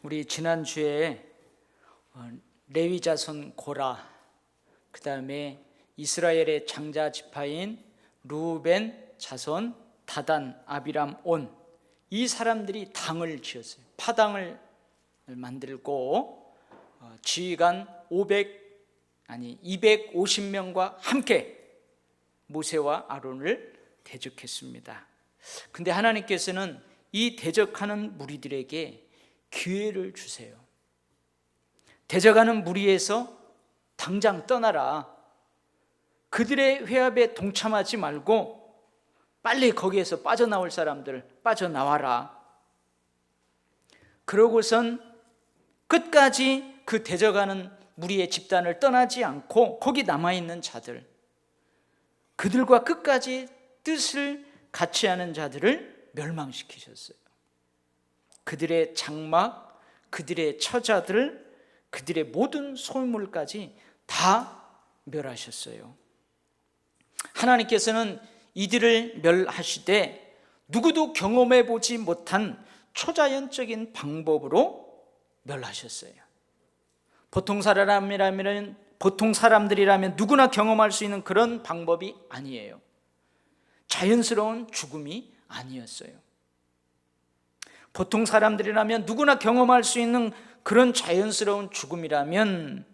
우리 지난주에 레위 자손 고라, 그 다음에 이스라엘의 장자 지파인 르우벤 자손 다단, 아비람, 온, 이 사람들이 당을 지었어요. 파당을 만들고 지휘관 250명과 함께 모세와 아론을 대적했습니다. 근데 하나님께서는 이 대적하는 무리들에게 기회를 주세요. 대적하는 무리에서 당장 떠나라. 그들의 회합에 동참하지 말고 빨리 거기에서 빠져나올 사람들 빠져나와라. 그러고선 끝까지 그 대적하는 무리의 집단을 떠나지 않고 거기 남아있는 자들, 그들과 끝까지 뜻을 같이 하는 자들을 멸망시키셨어요. 그들의 장막, 그들의 처자들, 그들의 모든 소유물까지 다 멸하셨어요. 하나님께서는 이들을 멸하시되 누구도 경험해 보지 못한 초자연적인 방법으로 멸하셨어요. 보통 사람들이라면 누구나 경험할 수 있는 그런 방법이 아니에요. 자연스러운 죽음이 아니었어요. 보통 사람들이라면 누구나 경험할 수 있는 그런 자연스러운 죽음이라면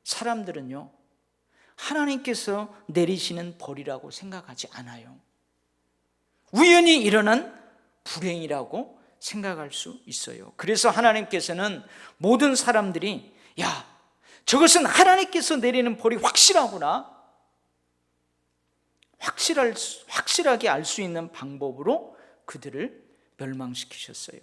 사람들은요, 하나님께서 내리시는 벌이라고 생각하지 않아요. 우연히 일어난 불행이라고 생각할 수 있어요. 그래서 하나님께서는 모든 사람들이 저것은 하나님께서 내리는 벌이 확실하구나, 확실하게 알 수 있는 방법으로 그들을 멸망시키셨어요.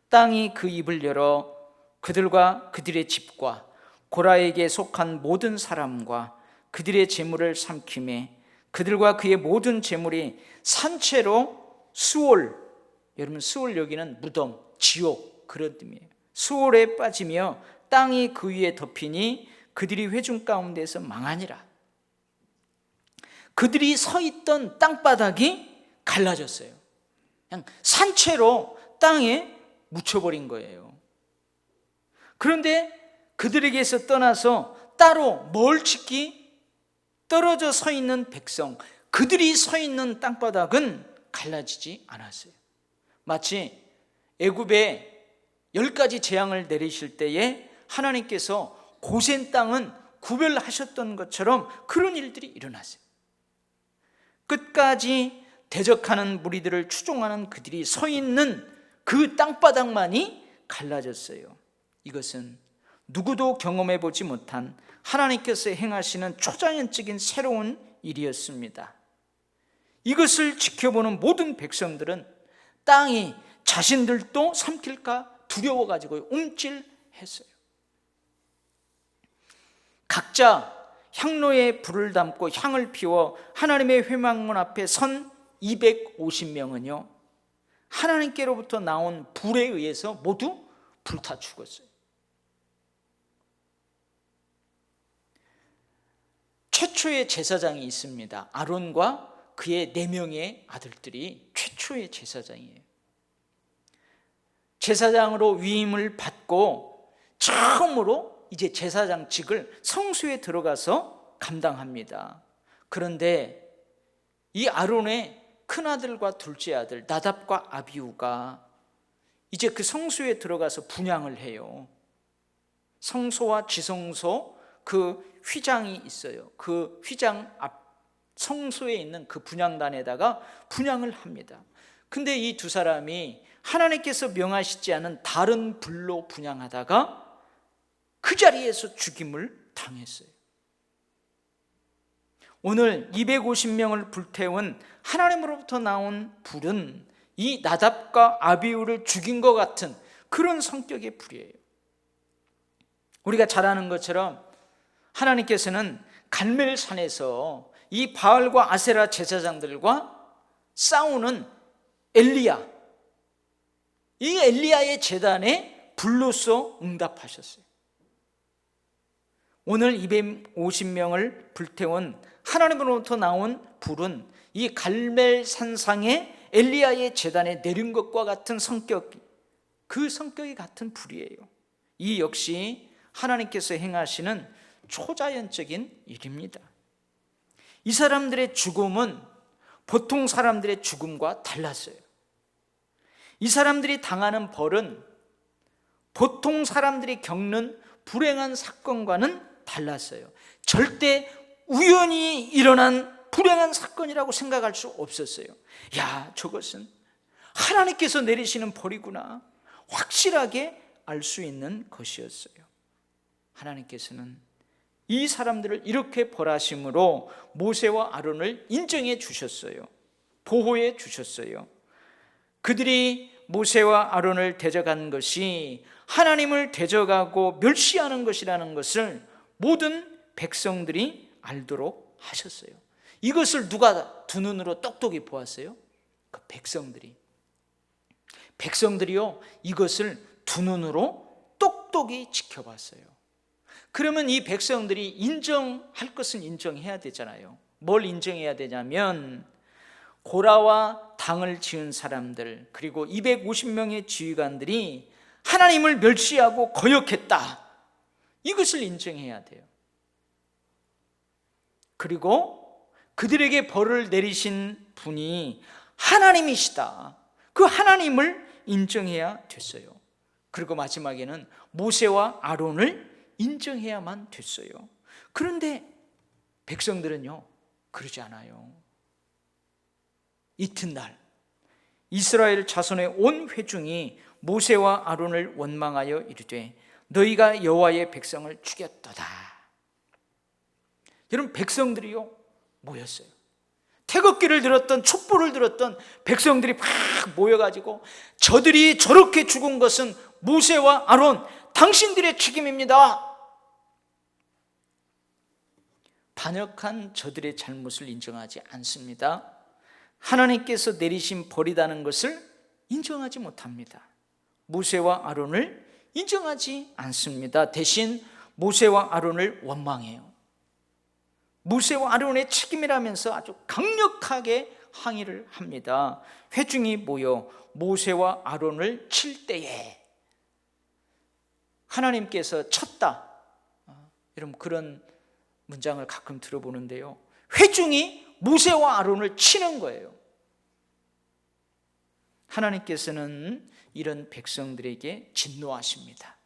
땅이 그 입을 열어 그들과 그들의 집과 고라에게 속한 모든 사람과 그들의 재물을 삼키매 그들과 그의 모든 재물이 산채로 수올, 여러분 수올 여기는 무덤, 지옥 그런 의미예요. 수올에 빠지며 땅이 그 위에 덮이니 그들이 회중 가운데서 망하니라. 그들이 서 있던 땅바닥이 갈라졌어요. 그냥 산채로 땅에 묻혀버린 거예요. 그런데 그들에게서 떠나서 따로 멀찍이 떨어져 서 있는 백성, 그들이 서 있는 땅바닥은 갈라지지 않았어요. 마치 애굽에 10가지 재앙을 내리실 때에 하나님께서 고센 땅은 구별하셨던 것처럼 그런 일들이 일어났어요. 끝까지 대적하는 무리들을 추종하는 그들이 서 있는 그 땅바닥만이 갈라졌어요. 이것은 누구도 경험해 보지 못한 하나님께서 행하시는 초자연적인 새로운 일이었습니다. 이것을 지켜보는 모든 백성들은 땅이 자신들도 삼킬까 두려워가지고 움찔했어요. 각자 향로에 불을 담고 향을 피워 하나님의 회막문 앞에 선 250명은요 하나님께로부터 나온 불에 의해서 모두 불타 죽었어요. 최초의 제사장이 있습니다. 아론과 그의 4명의 아들들이 최초의 제사장이에요. 제사장으로 위임을 받고 처음으로 이제 제사장직을 성소에 들어가서 감당합니다. 그런데 이 아론의 큰아들과 둘째 아들 나답과 아비후가 이제 그 성소에 들어가서 분향을 해요. 성소와 지성소 그 휘장이 있어요. 그 휘장 앞 성소에 있는 그 분향단에다가 분향을 합니다. 근데 이 두 사람이 하나님께서 명하시지 않은 다른 불로 분향하다가 그 자리에서 죽임을 당했어요. 오늘 250명을 불태운 하나님으로부터 나온 불은 이 나답과 아비후를 죽인 것 같은 그런 성격의 불이에요. 우리가 잘 아는 것처럼 하나님께서는 갈멜산에서 이 바알과 아세라 제사장들과 싸우는 엘리야, 이 엘리야의 제단에 불로써 응답하셨어요. 오늘 250명을 불태운 하나님으로부터 나온 불은 이 갈멜산상의 엘리야의 제단에 내린 것과 같은 성격, 그 성격이 같은 불이에요. 이 역시 하나님께서 행하시는 초자연적인 일입니다. 이 사람들의 죽음은 보통 사람들의 죽음과 달랐어요. 이 사람들이 당하는 벌은 보통 사람들이 겪는 불행한 사건과는 달랐어요. 절대 우연히 일어난 불행한 사건이라고 생각할 수 없었어요. 야, 저것은 하나님께서 내리시는 벌이구나, 확실하게 알 수 있는 것이었어요. 하나님께서는 이 사람들을 이렇게 벌하심으로 모세와 아론을 인정해 주셨어요. 보호해 주셨어요. 그들이 모세와 아론을 대적한 것이 하나님을 대적하고 멸시하는 것이라는 것을 모든 백성들이 알도록 하셨어요. 이것을 누가 두 눈으로 똑똑히 보았어요? 그 백성들이요, 이것을 두 눈으로 똑똑히 지켜봤어요. 그러면 이 백성들이 인정할 것은 인정해야 되잖아요. 뭘 인정해야 되냐면 고라와 당을 지은 사람들, 그리고 250명의 지휘관들이 하나님을 멸시하고 거역했다, 이것을 인정해야 돼요. 그리고 그들에게 벌을 내리신 분이 하나님이시다, 그 하나님을 인정해야 됐어요. 그리고 마지막에는 모세와 아론을 인정해야만 됐어요. 그런데 백성들은요, 그러지 않아요. 이튿날 이스라엘 자손의 온 회중이 모세와 아론을 원망하여 이르되 너희가 여호와의 백성을 죽였도다. 여러분, 백성들이요 모였어요. 태극기를 들었던, 촛불을 들었던 백성들이 막 모여가지고 저들이 저렇게 죽은 것은 모세와 아론 당신들의 책임입니다. 반역한 저들의 잘못을 인정하지 않습니다. 하나님께서 내리신 벌이라는 것을 인정하지 못합니다. 모세와 아론을 인정하지 않습니다. 대신 모세와 아론을 원망해요. 모세와 아론의 책임이라면서 아주 강력하게 항의를 합니다. 회중이 모여 모세와 아론을 칠 때에 하나님께서 쳤다, 여러분 그런 문장을 가끔 들어보는데요, 회중이 모세와 아론을 치는 거예요. 하나님께서는 이런 백성들에게 진노하십니다.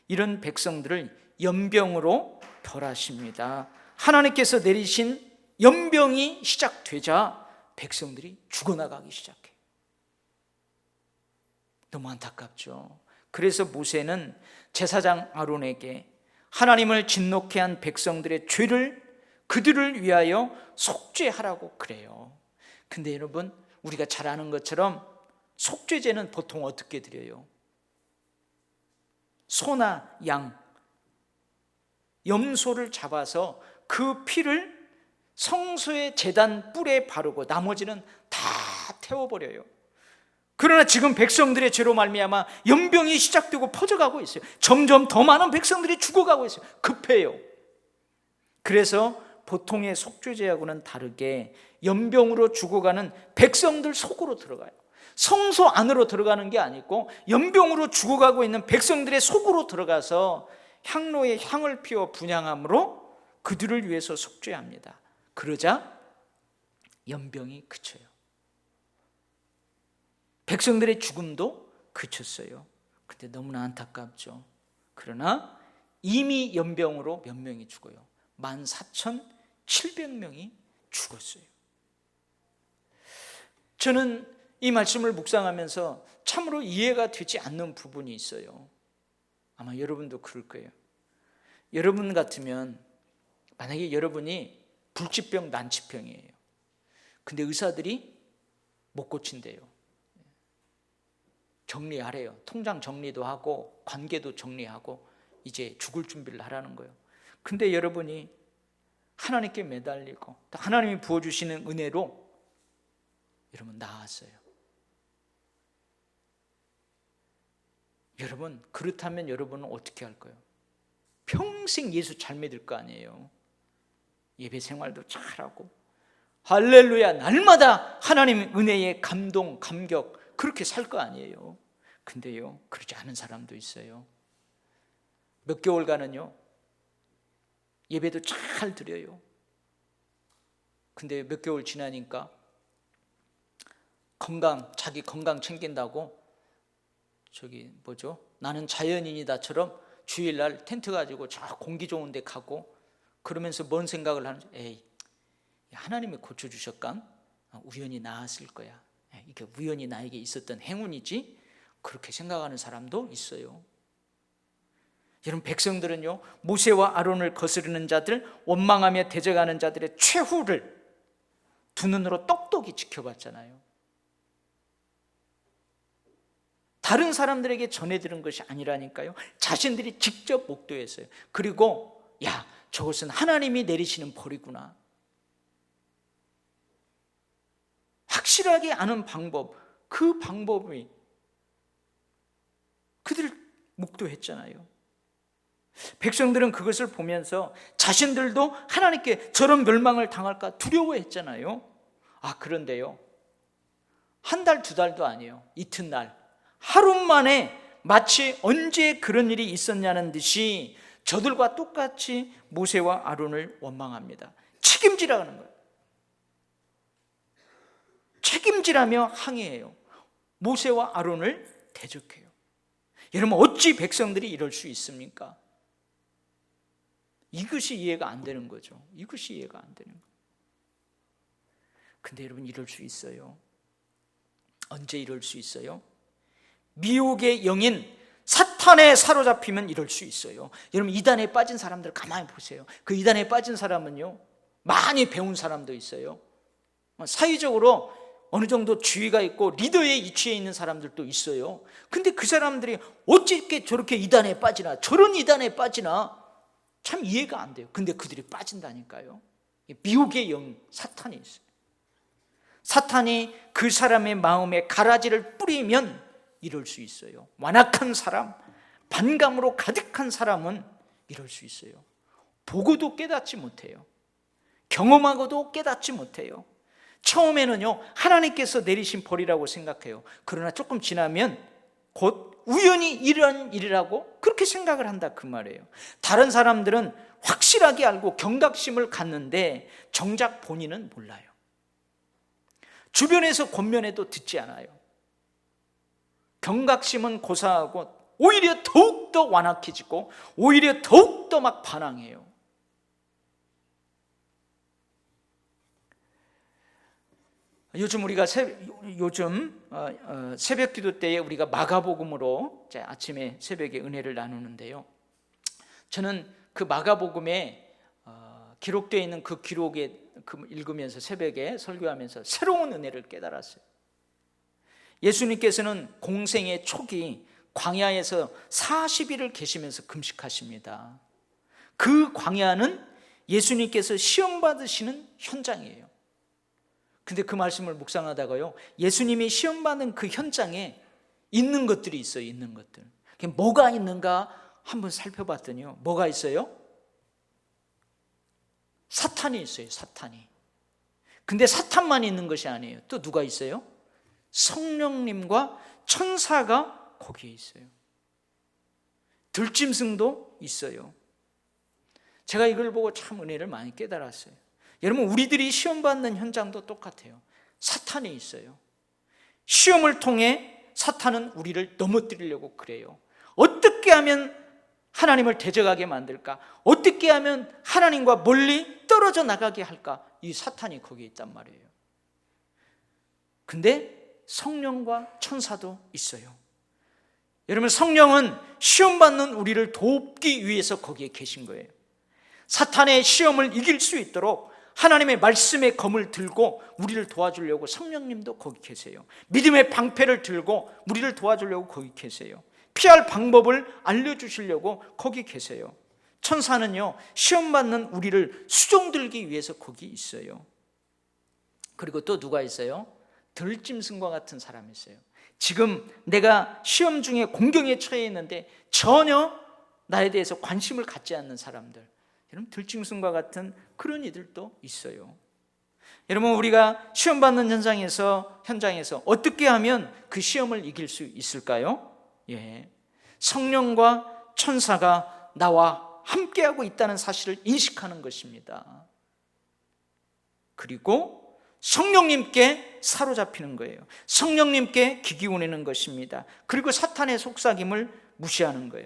이런 백성들을 연병으로 벌하십니다. 하나님께서 내리신 연병이 시작되자 백성들이 죽어나가기 시작해요. 너무 안타깝죠. 그래서 모세는 제사장 아론에게 하나님을 진노케 한 백성들의 죄를 그들을 위하여 속죄하라고 그래요. 근데 여러분, 우리가 잘 아는 것처럼 속죄제는 보통 어떻게 드려요? 소나 양, 염소를 잡아서 그 피를 성소의 제단 뿔에 바르고 나머지는 다 태워버려요. 그러나 지금 백성들의 죄로 말미암아 연병이 시작되고 퍼져가고 있어요. 점점 더 많은 백성들이 죽어가고 있어요. 급해요. 그래서 보통의 속죄제하고는 다르게 연병으로 죽어가는 백성들 속으로 들어가요. 성소 안으로 들어가는 게 아니고 연병으로 죽어가고 있는 백성들의 속으로 들어가서 향로에 향을 피워 분향함으로 그들을 위해서 속죄합니다. 그러자 연병이 그쳐요. 백성들의 죽음도 그쳤어요. 근데 너무나 안타깝죠. 그러나 이미 연병으로 몇 명이 죽어요? 14,700명이 죽었어요. 저는 이 말씀을 묵상하면서 참으로 이해가 되지 않는 부분이 있어요. 아마 여러분도 그럴 거예요. 여러분 같으면 만약에 여러분이 불치병, 난치병이에요. 근데 의사들이 못 고친대요. 정리하래요. 통장 정리도 하고 관계도 정리하고 이제 죽을 준비를 하라는 거예요. 근데 여러분이 하나님께 매달리고 하나님이 부어주시는 은혜로 여러분 나았어요. 여러분, 그렇다면 여러분은 어떻게 할 거예요? 평생 예수 잘 믿을 거 아니에요. 예배 생활도 잘하고 할렐루야, 날마다 하나님의 은혜에 감동, 감격 그렇게 살 거 아니에요. 근데요, 그러지 않은 사람도 있어요. 몇 개월간은요 예배도 잘 드려요. 근데 몇 개월 지나니까 자기 건강 챙긴다고 나는 자연인이다처럼 주일날 텐트 가지고 저 공기 좋은 데 가고, 그러면서 뭔 생각을 하는지, 에이, 하나님이 고쳐주셨감? 우연히 나았을 거야. 이게 우연히 나에게 있었던 행운이지? 그렇게 생각하는 사람도 있어요. 여러분, 백성들은요 모세와 아론을 거스르는 자들, 원망하며 대적하는 자들의 최후를 두 눈으로 똑똑히 지켜봤잖아요. 다른 사람들에게 전해들은 것이 아니라니까요. 자신들이 직접 목도했어요. 그리고 저것은 하나님이 내리시는 벌이구나, 확실하게 아는 방법, 그 방법이 그들을 목도했잖아요. 백성들은 그것을 보면서 자신들도 하나님께 저런 멸망을 당할까 두려워했잖아요. 그런데요, 한 달, 두 달도 아니에요. 이튿날, 하루 만에 마치 언제 그런 일이 있었냐는 듯이 저들과 똑같이 모세와 아론을 원망합니다. 책임지라는 거예요. 책임지라며 항의해요. 모세와 아론을 대적해요. 여러분, 어찌 백성들이 이럴 수 있습니까? 이것이 이해가 안 되는 거죠. 이것이 이해가 안 되는 거예요. 근데 여러분, 이럴 수 있어요. 언제 이럴 수 있어요? 미혹의 영인 사탄에 사로잡히면 이럴 수 있어요. 여러분, 이단에 빠진 사람들 가만히 보세요. 그 이단에 빠진 사람은요 많이 배운 사람도 있어요. 사회적으로 어느 정도 지위가 있고 리더의 위치에 있는 사람들도 있어요. 근데 그 사람들이 어찌 저렇게 이단에 빠지나, 저런 이단에 빠지나 참 이해가 안 돼요. 근데 그들이 빠진다니까요. 미혹의 영, 사탄이 있어요. 사탄이 그 사람의 마음에 가라지를 뿌리면 이럴 수 있어요. 완악한 사람, 반감으로 가득한 사람은 이럴 수 있어요. 보고도 깨닫지 못해요. 경험하고도 깨닫지 못해요. 처음에는요 하나님께서 내리신 벌이라고 생각해요. 그러나 조금 지나면 곧 우연히 이런 일이라고 그렇게 생각을 한다, 그 말이에요. 다른 사람들은 확실하게 알고 경각심을 갖는데 정작 본인은 몰라요. 주변에서 권면해도 듣지 않아요. 경각심은 고사하고 오히려 더욱더 완악해지고 오히려 더욱더 막 반항해요. 요즘 우리가 새벽 기도 때에 우리가 마가복음으로 아침에 새벽에 은혜를 나누는데요, 저는 그 마가복음에 기록되어 있는 그 기록에 읽으면서 새벽에 설교하면서 새로운 은혜를 깨달았어요. 예수님께서는 공생의 초기 광야에서 40일을 계시면서 금식하십니다. 그 광야는 예수님께서 시험 받으시는 현장이에요. 근데 그 말씀을 묵상하다가요, 예수님이 시험 받는 그 현장에 있는 것들이 있어요. 있는 것들. 뭐가 있는가 한번 살펴봤더니요, 뭐가 있어요? 사탄이 있어요. 사탄이. 근데 사탄만 있는 것이 아니에요. 또 누가 있어요? 성령님과 천사가 거기에 있어요. 들짐승도 있어요. 제가 이걸 보고 참 은혜를 많이 깨달았어요. 여러분, 우리들이 시험 받는 현장도 똑같아요. 사탄이 있어요. 시험을 통해 사탄은 우리를 넘어뜨리려고 그래요. 어떻게 하면 하나님을 대적하게 만들까? 어떻게 하면 하나님과 멀리 떨어져 나가게 할까? 이 사탄이 거기에 있단 말이에요. 근데 성령과 천사도 있어요. 여러분, 성령은 시험 받는 우리를 돕기 위해서 거기에 계신 거예요. 사탄의 시험을 이길 수 있도록 하나님의 말씀의 검을 들고 우리를 도와주려고 성령님도 거기 계세요. 믿음의 방패를 들고 우리를 도와주려고 거기 계세요. 피할 방법을 알려주시려고 거기 계세요. 천사는요 시험 받는 우리를 수종들기 위해서 거기 있어요. 그리고 또 누가 있어요? 들짐승과 같은 사람이 있어요. 지금 내가 시험 중에 공경에 처해 있는데 전혀 나에 대해서 관심을 갖지 않는 사람들, 여러분, 들짐승과 같은 그런 이들도 있어요. 여러분, 우리가 시험 받는 현장에서 어떻게 하면 그 시험을 이길 수 있을까요? 성령과 천사가 나와 함께하고 있다는 사실을 인식하는 것입니다. 그리고 성령님께 사로잡히는 거예요. 성령님께 귀 기울이는 것입니다. 그리고 사탄의 속삭임을 무시하는 거예요.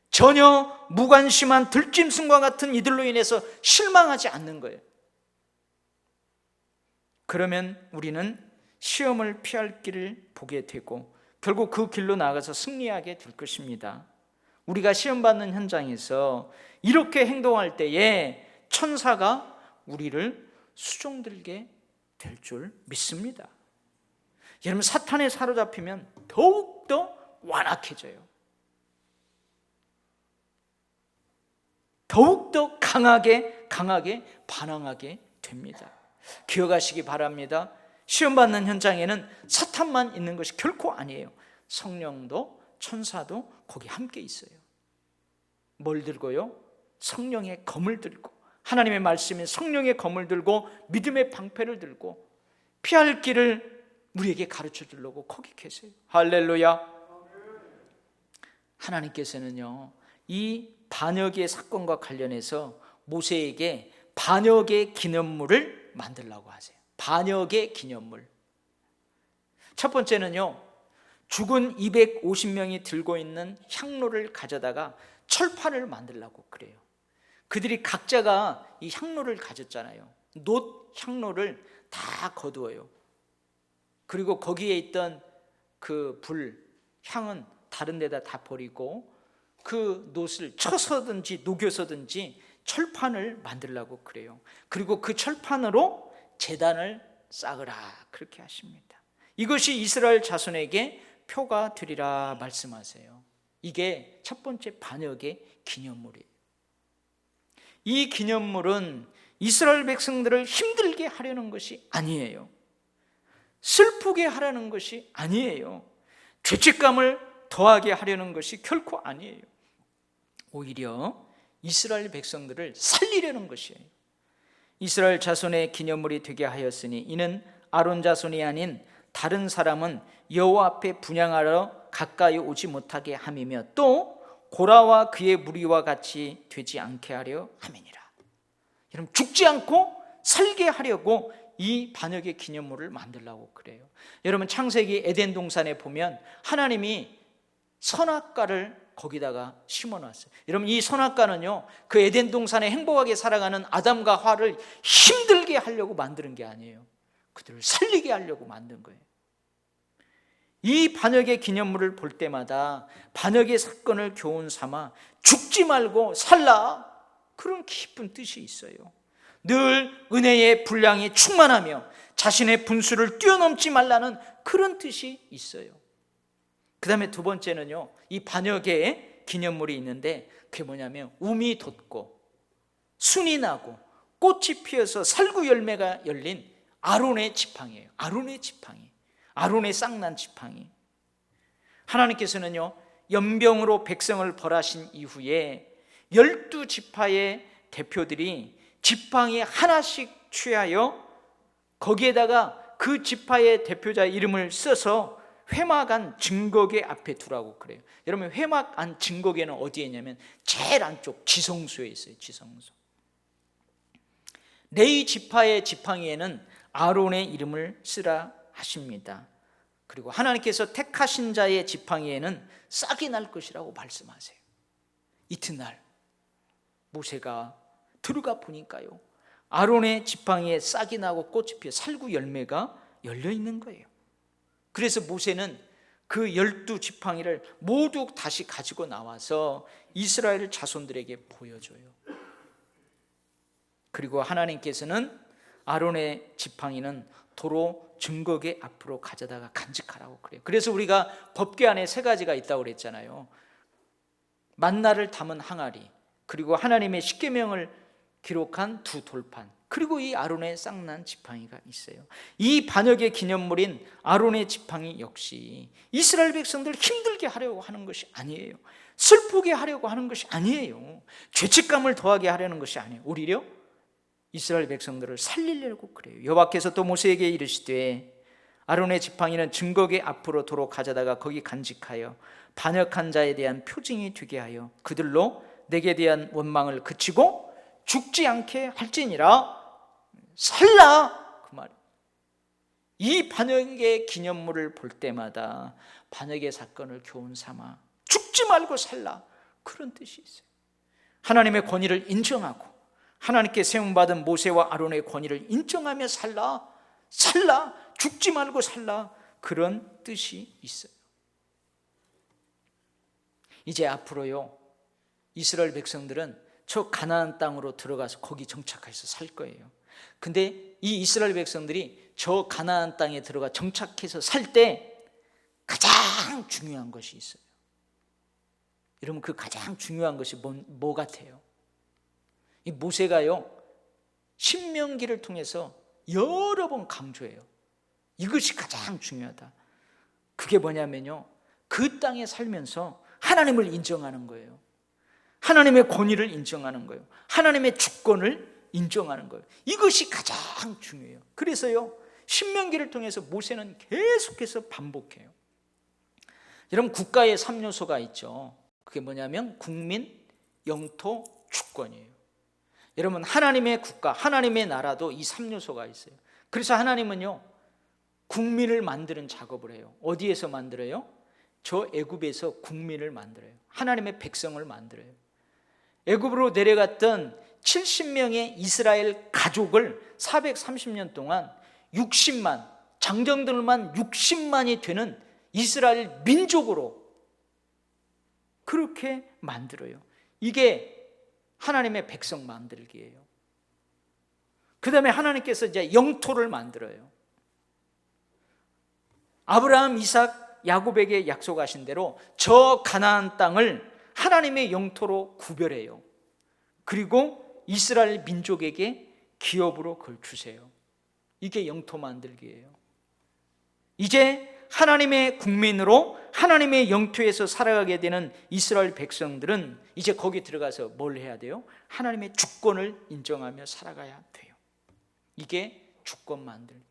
전혀 무관심한 들짐승과 같은 이들로 인해서 실망하지 않는 거예요. 그러면 우리는 시험을 피할 길을 보게 되고 결국 그 길로 나아가서 승리하게 될 것입니다. 우리가 시험받는 현장에서 이렇게 행동할 때에 천사가 우리를 수종들게 될 줄 믿습니다. 여러분, 사탄에 사로잡히면 더욱더 완악해져요. 더욱더 강하게 반항하게 됩니다. 기억하시기 바랍니다. 시험받는 현장에는 사탄만 있는 것이 결코 아니에요. 성령도 천사도 거기 함께 있어요. 뭘 들고요? 성령의 검을 들고, 하나님의 말씀인 성령의 검을 들고 믿음의 방패를 들고 피할 길을 우리에게 가르쳐 주려고 거기 계세요. 할렐루야. 하나님께서는요, 이 반역의 사건과 관련해서 모세에게 반역의 기념물을 만들라고 하세요. 반역의 기념물. 첫 번째는요, 죽은 250명이 들고 있는 향로를 가져다가 철판을 만들라고 그래요. 그들이 각자가 이 향로를 가졌잖아요. 놋 향로를 다 거두어요. 그리고 거기에 있던 그 불, 향은 다른 데다 다 버리고 그 놋을 쳐서든지 녹여서든지 철판을 만들라고 그래요. 그리고 그 철판으로 제단을 쌓으라 그렇게 하십니다. 이것이 이스라엘 자손에게 표가 되리라 말씀하세요. 이게 첫 번째 반역의 기념물이에요. 이 기념물은 이스라엘 백성들을 힘들게 하려는 것이 아니에요. 슬프게 하려는 것이 아니에요. 죄책감을 더하게 하려는 것이 결코 아니에요. 오히려 이스라엘 백성들을 살리려는 것이에요. 이스라엘 자손의 기념물이 되게 하였으니 이는 아론 자손이 아닌 다른 사람은 여호와 앞에 분향하러 가까이 오지 못하게 함이며 또 고라와 그의 무리와 같이 되지 않게 하려 함이니라. 여러분, 죽지 않고 살게 하려고 이 반역의 기념물을 만들라고 그래요. 여러분, 창세기 에덴 동산에 보면 하나님이 선악과를 거기다가 심어놨어요. 여러분, 이 선악과는요, 그 에덴 동산에 행복하게 살아가는 아담과 하와를 힘들게 하려고 만드는 게 아니에요. 그들을 살리게 하려고 만든 거예요. 이 반역의 기념물을 볼 때마다 반역의 사건을 교훈 삼아 죽지 말고 살라, 그런 깊은 뜻이 있어요. 늘 은혜의 분량이 충만하며 자신의 분수를 뛰어넘지 말라는 그런 뜻이 있어요. 그 다음에 두 번째는요, 이 반역의 기념물이 있는데 그게 뭐냐면 움이 돋고 순이 나고 꽃이 피어서 살구 열매가 열린 아론의 지팡이에요. 아론의 지팡이, 아론의 쌍난 지팡이. 하나님께서는요, 연병으로 백성을 벌하신 이후에 12지파의 대표들이 지팡이 하나씩 취하여 거기에다가 그 지파의 대표자 이름을 써서 회막안 증거계 앞에 두라고 그래요. 여러분, 회막안 증거계는 어디에 있냐면 제일 안쪽 지성소에 있어요. 지성소. 레위 지파의 지팡이에는 아론의 이름을 쓰라 하십니다. 그리고 하나님께서 택하신 자의 지팡이에는 싹이 날 것이라고 말씀하세요. 이튿날 모세가 들어가 보니까요, 아론의 지팡이에 싹이 나고 꽃이 피어 살구 열매가 열려 있는 거예요. 그래서 모세는 그 12지팡이를 모두 다시 가지고 나와서 이스라엘 자손들에게 보여줘요. 그리고 하나님께서는 아론의 지팡이는 도로 증거계 앞으로 가져다가 간직하라고 그래요. 그래서 우리가 법궤 안에 세 가지가 있다고 그랬잖아요. 만나를 담은 항아리, 그리고 하나님의 십계명을 기록한 두 돌판, 그리고 이 아론의 쌍난 지팡이가 있어요. 이 반역의 기념물인 아론의 지팡이 역시 이스라엘 백성들 힘들게 하려고 하는 것이 아니에요. 슬프게 하려고 하는 것이 아니에요. 죄책감을 더하게 하려는 것이 아니에요. 오히려 이스라엘 백성들을 살리려고 그래요. 여호와께서 또 모세에게 이르시되 아론의 지팡이는 증거계 앞으로 도로 가져다가 거기 간직하여 반역한 자에 대한 표징이 되게 하여 그들로 내게 대한 원망을 그치고 죽지 않게 할지니라. 살라, 그 말이에요. 이 반역의 기념물을 볼 때마다 반역의 사건을 교훈 삼아 죽지 말고 살라, 그런 뜻이 있어요. 하나님의 권위를 인정하고 하나님께 세움받은 모세와 아론의 권위를 인정하며 살라, 살라, 죽지 말고 살라, 그런 뜻이 있어요. 이제 앞으로요, 이스라엘 백성들은 저 가나안 땅으로 들어가서 거기 정착해서 살 거예요. 근데 이 이스라엘 백성들이 저 가나안 땅에 들어가 정착해서 살 때 가장 중요한 것이 있어요. 여러분, 그 가장 중요한 것이 뭐 같아요? 이 모세가요, 신명기를 통해서 여러 번 강조해요. 이것이 가장 중요하다. 그게 뭐냐면요, 그 땅에 살면서 하나님을 인정하는 거예요. 하나님의 권위를 인정하는 거예요. 하나님의 주권을 인정하는 거예요. 이것이 가장 중요해요. 그래서요, 신명기를 통해서 모세는 계속해서 반복해요. 여러분, 국가의 3요소가 있죠. 그게 뭐냐면 국민, 영토, 주권이에요. 여러분, 하나님의 국가, 하나님의 나라도 이 3요소가 있어요. 그래서 하나님은요, 국민을 만드는 작업을 해요. 어디에서 만들어요? 저 애굽에서 국민을 만들어요. 하나님의 백성을 만들어요. 애굽으로 내려갔던 70명의 이스라엘 가족을 430년 동안 60만, 장정들만 60만이 되는 이스라엘 민족으로 그렇게 만들어요. 이게 하나님의 백성 만들기예요. 그 다음에 하나님께서 이제 영토를 만들어요. 아브라함, 이삭, 야곱에게 약속하신 대로 저 가나안 땅을 하나님의 영토로 구별해요. 그리고 이스라엘 민족에게 기업으로 그걸 주세요. 이게 영토 만들기예요. 이제 하나님의 국민으로 하나님의 영토에서 살아가게 되는 이스라엘 백성들은 이제 거기 들어가서 뭘 해야 돼요? 하나님의 주권을 인정하며 살아가야 돼요. 이게 주권 만들기.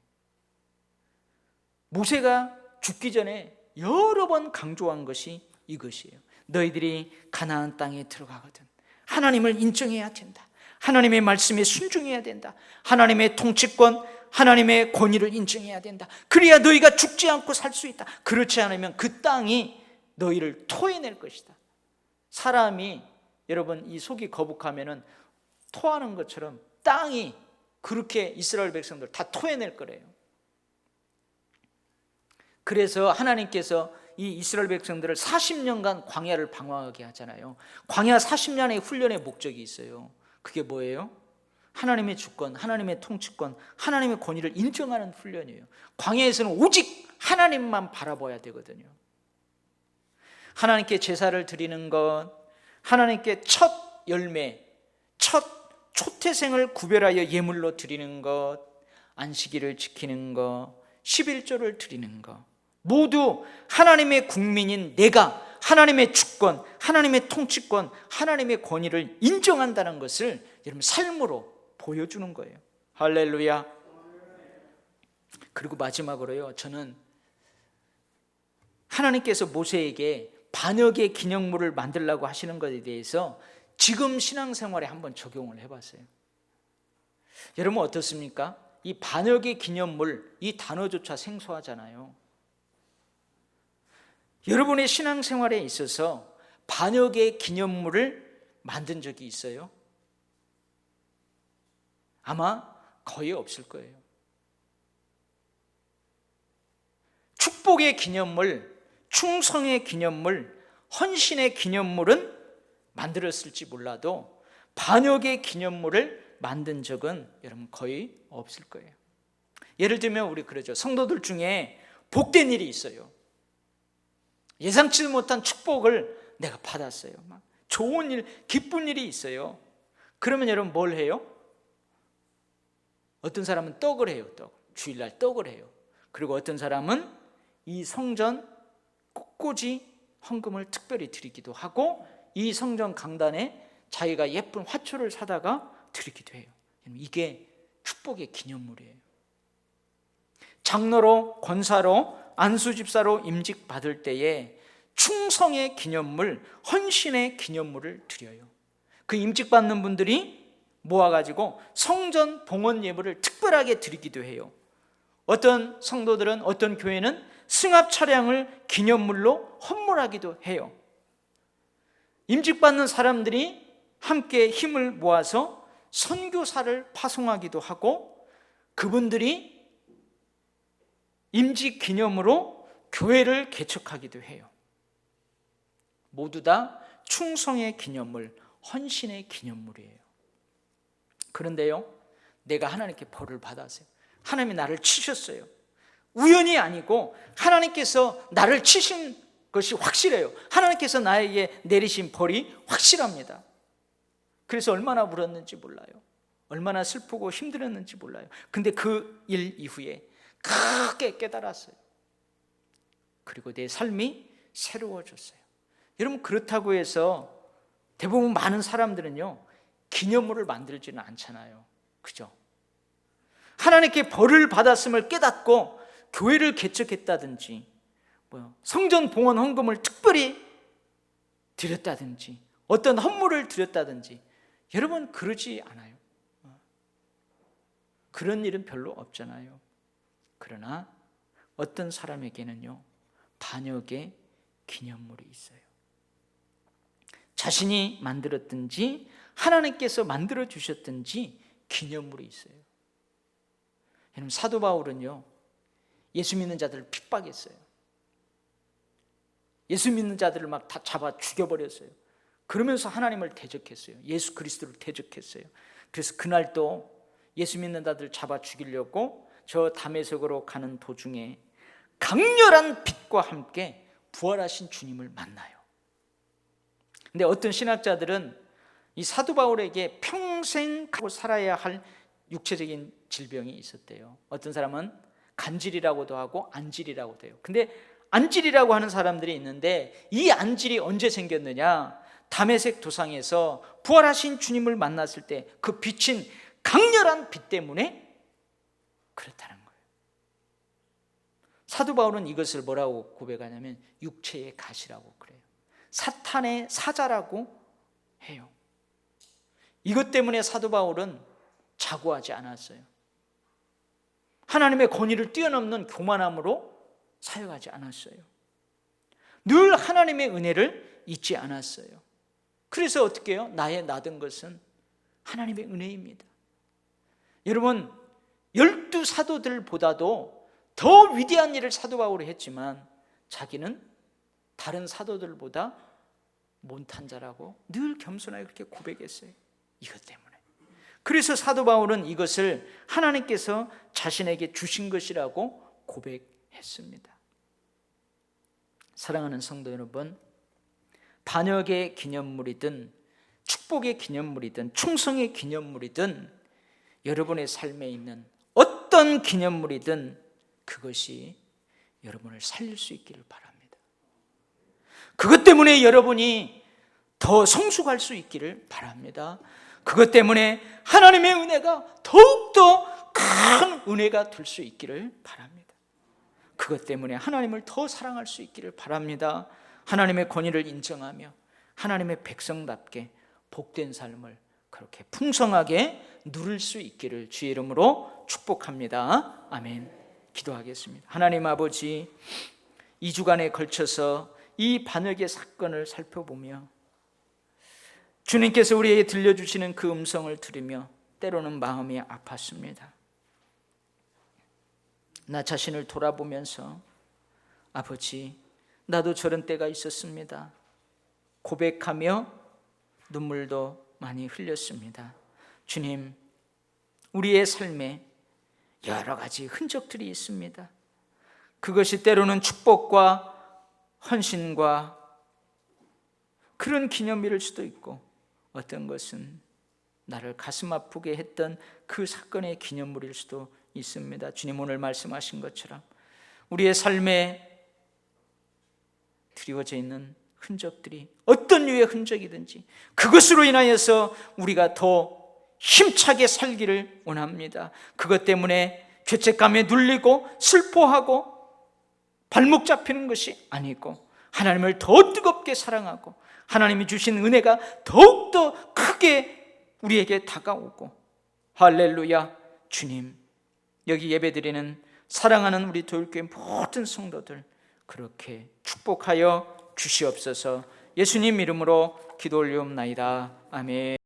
모세가 죽기 전에 여러 번 강조한 것이 이것이에요. 너희들이 가나안 땅에 들어가거든 하나님을 인정해야 된다. 하나님의 말씀에 순종해야 된다. 하나님의 통치권, 하나님의 권위를 인정해야 된다. 그래야 너희가 죽지 않고 살 수 있다. 그렇지 않으면 그 땅이 너희를 토해낼 것이다. 사람이, 여러분, 이 속이 거북하면은 토하는 것처럼 땅이 그렇게 이스라엘 백성들 다 토해낼 거래요. 그래서 하나님께서 이 이스라엘 백성들을 40년간 광야를 방황하게 하잖아요. 광야 40년의 훈련의 목적이 있어요. 그게 뭐예요? 하나님의 주권, 하나님의 통치권, 하나님의 권위를 인정하는 훈련이에요. 광야에서는 오직 하나님만 바라봐야 되거든요. 하나님께 제사를 드리는 것, 하나님께 첫 열매, 첫 초태생을 구별하여 예물로 드리는 것, 안식일을 지키는 것, 11조를 드리는 것, 모두 하나님의 국민인 내가 하나님의 주권, 하나님의 통치권, 하나님의 권위를 인정한다는 것을 여러분 삶으로 보여주는 거예요. 할렐루야. 그리고 마지막으로요, 저는 하나님께서 모세에게 반역의 기념물을 만들라고 하시는 것에 대해서 지금 신앙생활에 한번 적용을 해봤어요. 여러분 어떻습니까? 이 반역의 기념물, 이 단어조차 생소하잖아요. 여러분의 신앙생활에 있어서 반역의 기념물을 만든 적이 있어요? 아마 거의 없을 거예요. 축복의 기념물, 충성의 기념물, 헌신의 기념물은 만들었을지 몰라도 반역의 기념물을 만든 적은 여러분 거의 없을 거예요. 예를 들면 우리 그러죠. 성도들 중에 복된 일이 있어요. 예상치 못한 축복을 내가 받았어요. 막 좋은 일, 기쁜 일이 있어요. 그러면 여러분 뭘 해요? 어떤 사람은 떡을 해요. 주일날 떡을 해요. 그리고 어떤 사람은 이 성전 꽃꽂이 헌금을 특별히 드리기도 하고 이 성전 강단에 자기가 예쁜 화초를 사다가 드리기도 해요. 이게 축복의 기념물이에요. 장로로, 권사로, 안수집사로 임직받을 때에 충성의 기념물, 헌신의 기념물을 드려요. 그 임직받는 분들이 모아가지고 성전 봉헌 예물을 특별하게 드리기도 해요. 어떤 성도들은, 어떤 교회는 승합 차량을 기념물로 헌물하기도 해요. 임직받는 사람들이 함께 힘을 모아서 선교사를 파송하기도 하고, 그분들이 임직 기념으로 교회를 개척하기도 해요. 모두 다 충성의 기념물, 헌신의 기념물이에요. 그런데요, 내가 하나님께 벌을 받았어요. 하나님이 나를 치셨어요. 우연이 아니고 하나님께서 나를 치신 것이 확실해요. 하나님께서 나에게 내리신 벌이 확실합니다. 그래서 얼마나 울었는지 몰라요. 얼마나 슬프고 힘들었는지 몰라요. 근데 그 일 이후에 크게 깨달았어요. 그리고 내 삶이 새로워졌어요. 여러분, 그렇다고 해서 대부분 많은 사람들은요, 기념물을 만들지는 않잖아요. 그죠? 하나님께 벌을 받았음을 깨닫고 교회를 개척했다든지, 성전 봉헌 헌금을 특별히 드렸다든지, 어떤 헌물을 드렸다든지, 여러분 그러지 않아요. 그런 일은 별로 없잖아요. 그러나 어떤 사람에게는요, 반역의 기념물이 있어요. 자신이 만들었든지 하나님께서 만들어 주셨든지 기념물이 있어요. 여러분, 사도 바울은요, 예수 믿는 자들을 핍박했어요. 예수 믿는 자들을 막 다 잡아 죽여버렸어요. 그러면서 하나님을 대적했어요. 예수 그리스도를 대적했어요. 그래서 그날 또 예수 믿는 자들을 잡아 죽이려고 저 다메섹으로 가는 도중에 강렬한 빛과 함께 부활하신 주님을 만나요. 근데 어떤 신학자들은 이 사도 바울에게 평생 갖고 살아야 할 육체적인 질병이 있었대요. 어떤 사람은 간질이라고도 하고 안질이라고도 해요. 근데 안질이라고 하는 사람들이 있는데, 이 안질이 언제 생겼느냐? 다메섹 도상에서 부활하신 주님을 만났을 때 그 빛인 강렬한 빛 때문에 그렇다는 거예요. 사도 바울은 이것을 뭐라고 고백하냐면 육체의 가시라고 그래요. 사탄의 사자라고 해요. 이것 때문에 사도 바울은 자고하지 않았어요. 하나님의 권위를 뛰어넘는 교만함으로 사역하지 않았어요. 늘 하나님의 은혜를 잊지 않았어요. 그래서 어떻게 해요? 나의 나던 것은 하나님의 은혜입니다. 여러분, 12 사도들보다도 더 위대한 일을 사도 바울이 했지만 자기는 다른 사도들보다 못한 자라고 늘 겸손하게 그렇게 고백했어요. 이것 때문에. 그래서 사도 바울은 이것을 하나님께서 자신에게 주신 것이라고 고백했습니다. 사랑하는 성도 여러분, 반역의 기념물이든 축복의 기념물이든 충성의 기념물이든 여러분의 삶에 있는 어떤 기념물이든 그것이 여러분을 살릴 수 있기를 바랍니다. 그것 때문에 여러분이 더 성숙할 수 있기를 바랍니다. 그것 때문에 하나님의 은혜가 더욱더 큰 은혜가 될 수 있기를 바랍니다. 그것 때문에 하나님을 더 사랑할 수 있기를 바랍니다. 하나님의 권위를 인정하며 하나님의 백성답게 복된 삶을 그렇게 풍성하게 누릴 수 있기를 주의 이름으로 축복합니다. 아멘. 기도하겠습니다. 하나님 아버지, 2주간에 걸쳐서 이 반역의 사건을 살펴보며 주님께서 우리에게 들려주시는 그 음성을 들으며 때로는 마음이 아팠습니다. 나 자신을 돌아보면서 아버지, 나도 저런 때가 있었습니다. 고백하며 눈물도 많이 흘렸습니다. 주님, 우리의 삶에 여러 가지 흔적들이 있습니다. 그것이 때로는 축복과 헌신과 그런 기념일일 수도 있고, 어떤 것은 나를 가슴 아프게 했던 그 사건의 기념물일 수도 있습니다. 주님, 오늘 말씀하신 것처럼 우리의 삶에 드리워져 있는 흔적들이 어떤 류의 흔적이든지 그것으로 인하여서 우리가 더 힘차게 살기를 원합니다. 그것 때문에 죄책감에 눌리고 슬퍼하고 발목 잡히는 것이 아니고 하나님을 더 뜨겁게 사랑하고 하나님이 주신 은혜가 더욱더 크게 크게 우리에게 다가오고, 할렐루야. 주님, 여기 예배드리는 사랑하는 우리 도율교회 모든 성도들 그렇게 축복하여 주시옵소서. 예수님 이름으로 기도 올리옵나이다. 아멘.